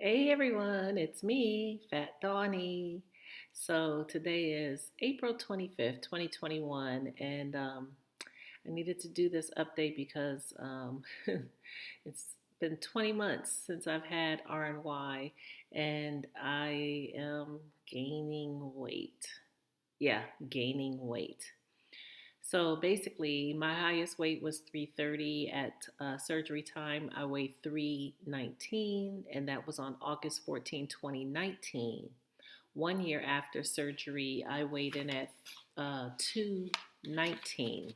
Hey everyone, it's me, Fat Donnie. So today is April 25th, 2021, and I needed to do this update because it's been 20 months since I've had RNY and I am gaining weight. Yeah, gaining weight. So basically, my highest weight was 330 at surgery time. I weighed 319, and that was on August 14, 2019. 1 year after surgery, I weighed in at 219.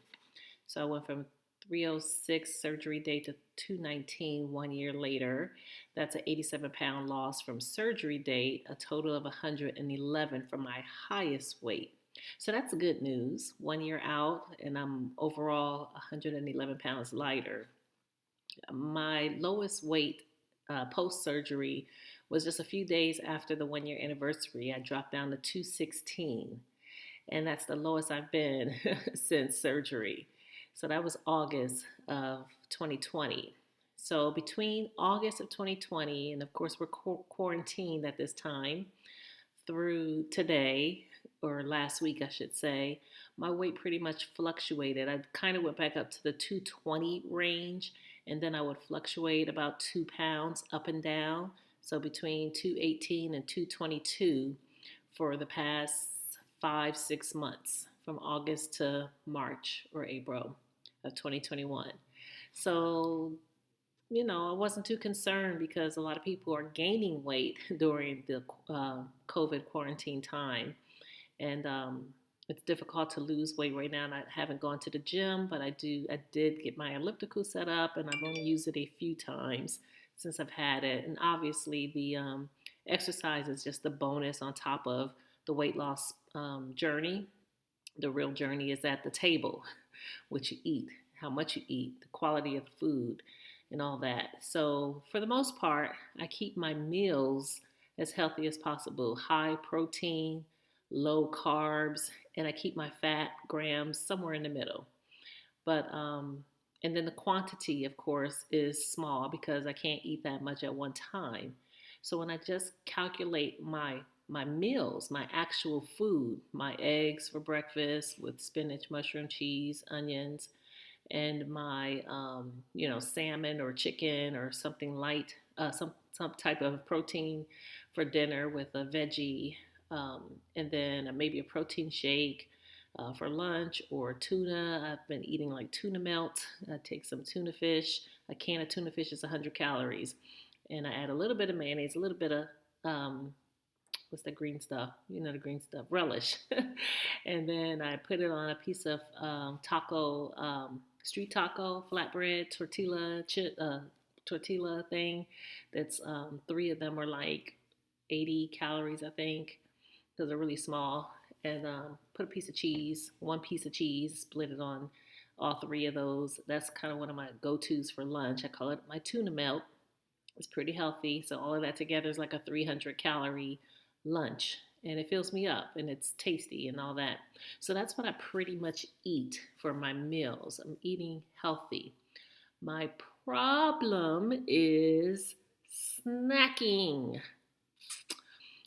So I went from 306 surgery day to 219 1 year later. That's an 87-pound loss from surgery date, a total of 111 from my highest weight. So that's good news. 1 year out, and I'm overall 111 pounds lighter. My lowest weight post surgery was just a few days after the 1 year anniversary. I dropped down to 216, and that's the lowest I've been since surgery. So that was August of 2020. So between August of 2020, and of course, we're quarantined at this time, through today, or last week, I should say, my weight pretty much fluctuated. I kind of went back up to the 220 range, and then I would fluctuate about 2 pounds up and down. So between 218 and 222 for the past 5, 6 months, from August to March or April of 2021. So I wasn't too concerned because a lot of people are gaining weight during the COVID quarantine time. And it's difficult to lose weight right now. And I haven't gone to the gym, but I did get my elliptical set up, and I've only used it a few times since I've had it. And obviously, the exercise is just a bonus on top of the weight loss journey. The real journey is at the table, what you eat, how much you eat, the quality of the food, and all that. So, for the most part, I keep my meals as healthy as possible, high protein, low carbs, and I keep my fat grams somewhere in the middle. But, and then the quantity, of course, is small because I can't eat that much at one time. So when I just calculate my meals, my actual food, my eggs for breakfast with spinach, mushroom, cheese, onions, and my salmon or chicken or something light, some type of protein for dinner with a veggie, and then maybe a protein shake for lunch, or tuna. I've been eating like tuna melt. I take some tuna fish. A can of tuna fish is 100 calories, and I add a little bit of mayonnaise, a little bit of what's the green stuff? The green stuff, relish. And then I put it on a piece of taco, street taco, flatbread, tortilla thing. That's three of them are like 80 calories, I think, because they're really small. And put a piece of cheese, one piece of cheese, split it on all three of those. That's kind of one of my go-tos for lunch. I call it my tuna melt. It's pretty healthy. So all of that together is like a 300 calorie lunch, and it fills me up, and it's tasty and all that. So that's what I pretty much eat for my meals. I'm eating healthy. My problem is snacking.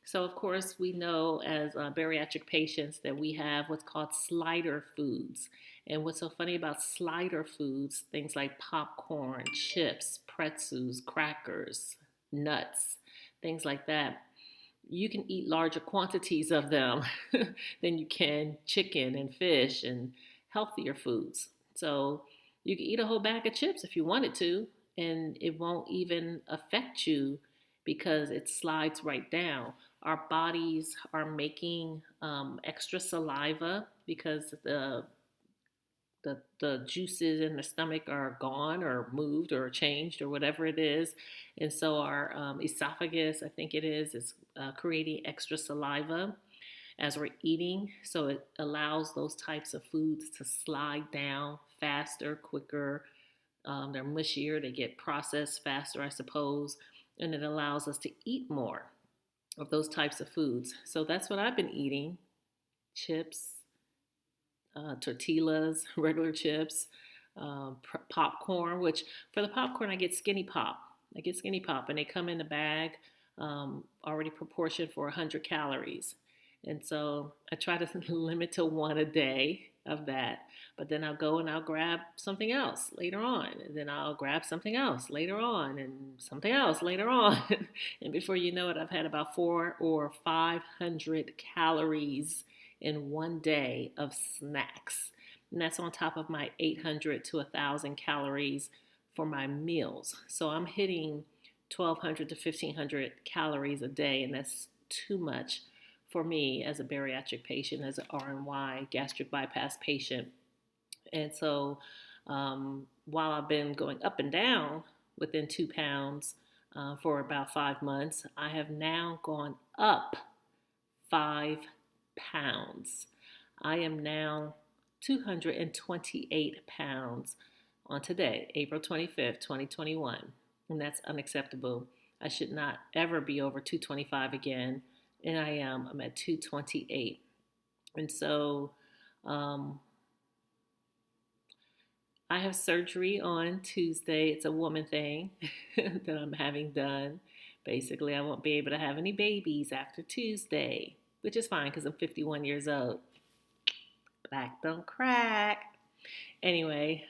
So, of course, we know as bariatric patients that we have what's called slider foods. And what's so funny about slider foods, things like popcorn, chips, pretzels, crackers, nuts, things like that, you can eat larger quantities of them than you can chicken and fish and healthier foods. So you can eat a whole bag of chips if you wanted to, and it won't even affect you because it slides right down. Our bodies are making extra saliva because the juices in the stomach are gone or moved or changed or whatever it is. And so our esophagus, I think is creating extra saliva as we're eating. So it allows those types of foods to slide down faster, quicker. They're mushier, they get processed faster, I suppose. And it allows us to eat more of those types of foods. So that's what I've been eating: chips, tortillas, regular chips, popcorn, which for the popcorn, I get Skinny Pop. I get Skinny Pop, and they come in a bag. already proportioned for 100 calories. And so I try to limit to one a day of that. But then I'll go and I'll grab something else later on. And then I'll grab something else later on and something else later on. And before you know it, I've had about 400 or 500 calories in one day of snacks. And that's on top of my 800 to 1,000 calories for my meals. So I'm hitting 1,200 to 1,500 calories a day, and that's too much for me as a bariatric patient, as an RNY, gastric bypass patient. And so while I've been going up and down within 2 pounds for about 5 months, I have now gone up 5 pounds. I am now 228 pounds on today, April 25th, 2021. And that's unacceptable. I should not ever be over 225 again. And I am. I'm at 228. And so I have surgery on Tuesday. It's a woman thing that I'm having done. Basically, I won't be able to have any babies after Tuesday, which is fine because I'm 51 years old. Black don't crack. Anyway,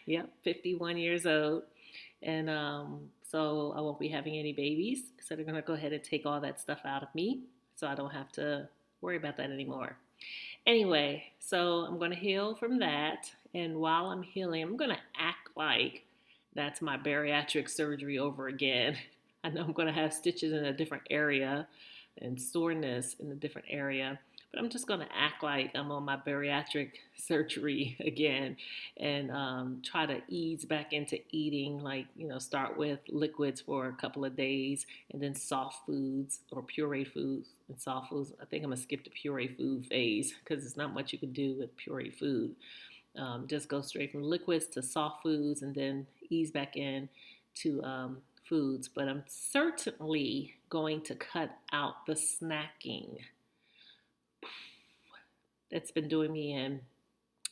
yep, 51 years old. And so I won't be having any babies. So they're going to go ahead and take all that stuff out of me so I don't have to worry about that anymore. Anyway, so I'm going to heal from that. And while I'm healing, I'm going to act like that's my bariatric surgery over again. I know I'm going to have stitches in a different area and soreness in a different area, but I'm just going to act like I'm on my bariatric surgery again and try to ease back into eating, like, start with liquids for a couple of days and then soft foods or pureed foods and soft foods. I think I'm going to skip the pureed food phase because there's not much you can do with pureed food. Just go straight from liquids to soft foods and then ease back in to foods. But I'm certainly going to cut out the snacking. That's been doing me in.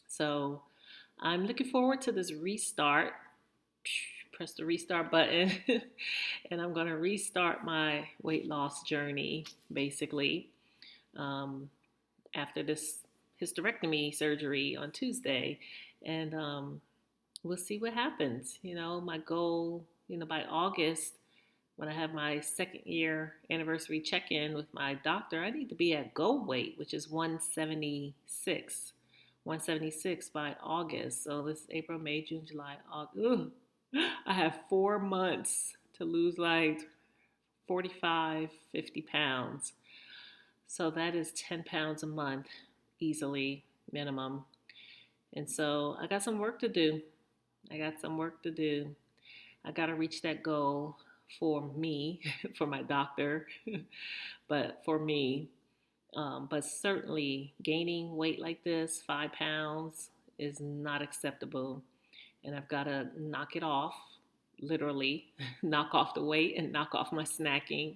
So I'm looking forward to this restart. Press the restart button and I'm going to restart my weight loss journey basically after this hysterectomy surgery on Tuesday. And we'll see what happens. My goal, by August, when I have my second year anniversary check-in with my doctor, I need to be at goal weight, which is 176. 176 by August. So this is April, May, June, July, August. Ugh. I have 4 months to lose like 45, 50 pounds. So that is 10 pounds a month easily, minimum. And so I got some work to do. I got to reach that goal for me, for my doctor, but for me. But certainly gaining weight like this, 5 pounds, is not acceptable. And I've got to knock it off, literally, knock off the weight and knock off my snacking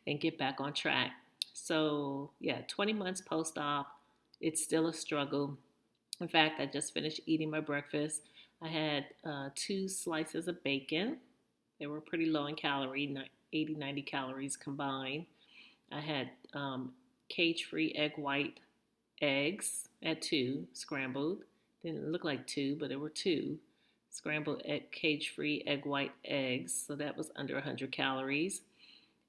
and get back on track. So, yeah, 20 months post-op, it's still a struggle. In fact, I just finished eating my breakfast. I had 2 slices of bacon. They were pretty low in calorie, 80, 90 calories combined. I had cage-free egg white eggs at 2, scrambled. Didn't look like 2, but there were 2. Scrambled cage-free egg white eggs, so that was under 100 calories.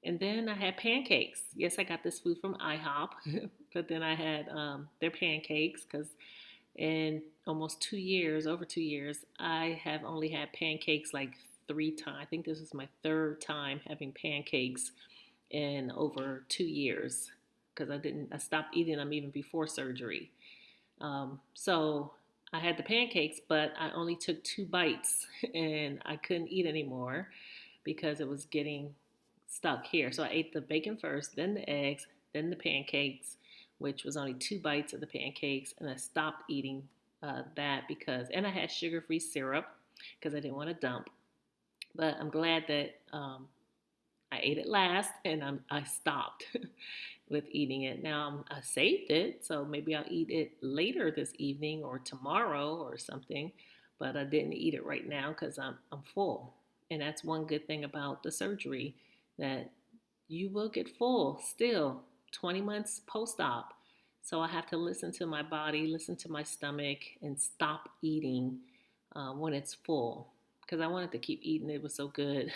And then I had pancakes. Yes, I got this food from IHOP, but then I had their pancakes because in almost 2 years, over 2 years, I have only had pancakes like 3 times. I think this is my 3rd time having pancakes in over 2 years because I stopped eating them even before surgery. So I had the pancakes, but I only took 2 bites and I couldn't eat anymore because it was getting stuck here. So I ate the bacon first, then the eggs, then the pancakes, which was only 2 bites of the pancakes, and I stopped eating that and I had sugar-free syrup because I didn't want to dump. But I'm glad that I ate it last and I stopped with eating it. Now I saved it, so maybe I'll eat it later this evening or tomorrow or something. But I didn't eat it right now because I'm full. And that's one good thing about the surgery, that you will get full still 20 months post op. So I have to listen to my body, listen to my stomach, and stop eating when it's full, because I wanted to keep eating. It was so good.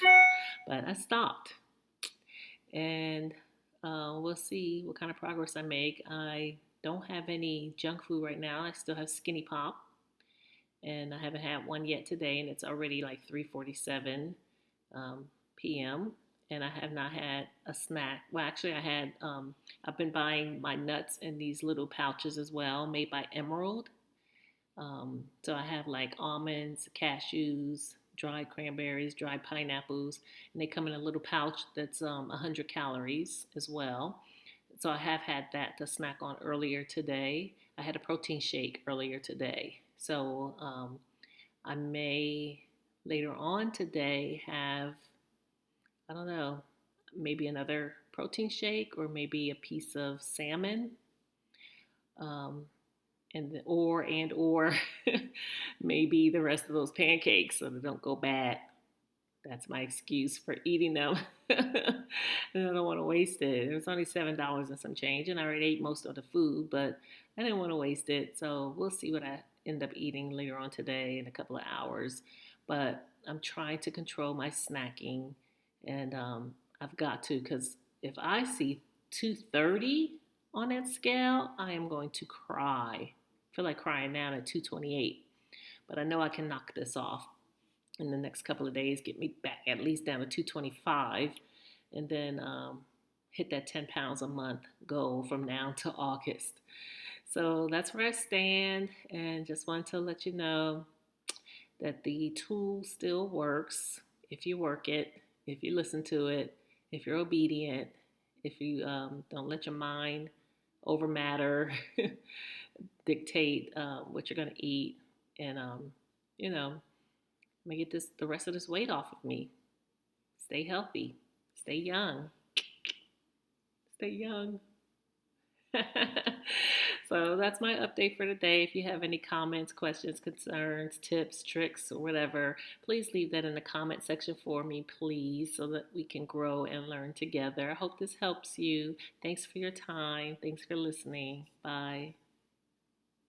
But I stopped. And we'll see what kind of progress I make. I don't have any junk food right now. I still have Skinny Pop, and I haven't had one yet today, and it's already like 3:47 p.m. And I have not had a snack. Well, actually, I've been buying my nuts in these little pouches as well, made by Emerald. So I have like almonds, cashews, dried cranberries, dried pineapples, and they come in a little pouch that's 100 calories as well. So I have had that to snack on earlier today. I had a protein shake earlier today. So I may later on today have, I don't know, maybe another protein shake or maybe a piece of salmon. Um, and or maybe the rest of those pancakes so they don't go bad. That's my excuse for eating them. And I don't want to waste it. It was only $7 and some change, and I already ate most of the food, but I didn't want to waste it. So we'll see what I end up eating later on today in a couple of hours. But I'm trying to control my snacking, and I've got to, because if I see 230 on that scale, I am going to cry. I feel like crying now at 228, but I know I can knock this off in the next couple of days, get me back at least down to 225, and then hit that 10 pounds a month goal from now to August. So that's where I stand, and just wanted to let you know that the tool still works if you work it, if you listen to it, if you're obedient, if you don't let your mind over matter dictate what you're going to eat, and you know, I'm gonna get the rest of this weight off of me. Stay healthy. Stay young. Stay young. So that's my update for today. If you have any comments, questions, concerns, tips, tricks, or whatever, please leave that in the comment section for me, please, so that we can grow and learn together. I hope this helps you. Thanks for your time. Thanks for listening. Bye.